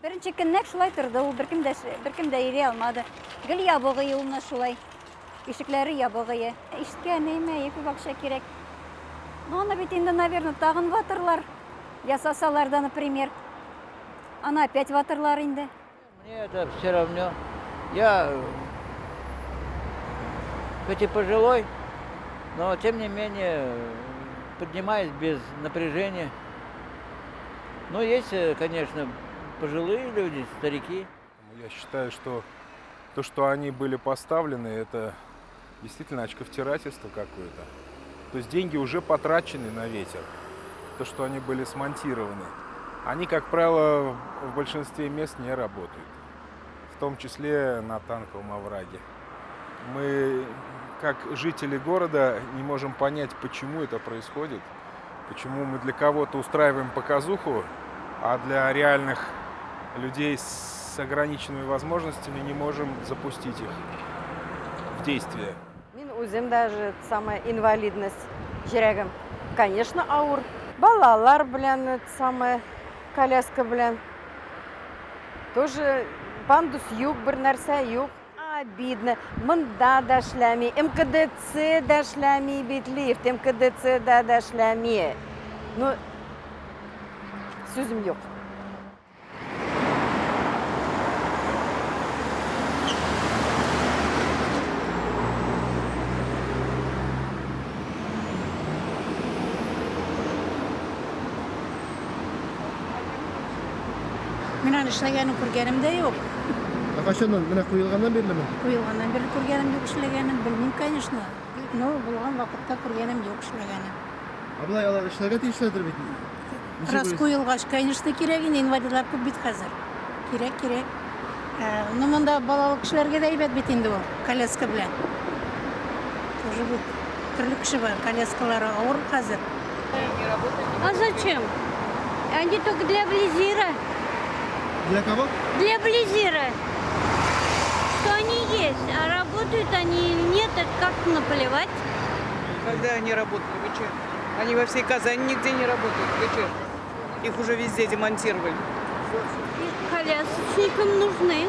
Беренче көннәк шулай торды, ул беркем дә йөри алмады. Гел ябыгые ул шулай. Ишекләре ябыгые. Ишеккә нәймә, күп акча кирәк. Ну, аны бит инде, наверное, тагын ватырлар. Ясасалар да, например. Аны опять ватырлар инде. Мне это все равно. Я хоть и пожилой, но тем не менее поднимаюсь без напряжения. Но есть, конечно, пожилые люди, старики. Я считаю, что то, что они были поставлены, это действительно очковтирательство какое-то. То есть деньги уже потрачены на ветер. То, что они были смонтированы. Они, как правило, в большинстве мест не работают. В том числе на танковом овраге. Мы, как жители города, не можем понять, почему это происходит. Почему мы для кого-то устраиваем показуху, а для реальных людей с ограниченными возможностями не можем запустить их в действие. Мен өзім даже самая инвалидность жүрегім. Конечно, ауыр. Балалар белән самая коляска белән. Тоже пандус юк, бер нәрсә юк. Обидно. Монда да эшләми, МКДЦ да эшләми бит лифт, МКДЦ да эшләми. Ну, сүзем юк. Мен аны эшләгәнен күргәнем дә юк. Качаннан менә куелганнан бирлеме? Куелганнан бирле күргәнем юк, эшләгәнен белмим, конечно. Ну, булган вакытта күргәнем юк эшләгәнен. Аблай алар эшләргә тиешләдер бит. Раз куелгач, конечно, кирәк инде, инвалидлар күп бит хәзер. Кирәк. Ну, монда балалык кешеләргә дә әйбәт бит инде ул, коляска белән. Тоже бит төрле кеше бар, коляскалары авыр хәзер. А зачем? Они только для близира. Для кого? Для близира. Что они есть, а работают они или нет, это как наплевать. Когда они работали, вы че? Они во всей Казани нигде не работают, вы че? Их уже везде демонтировали. И колясочникам нужны.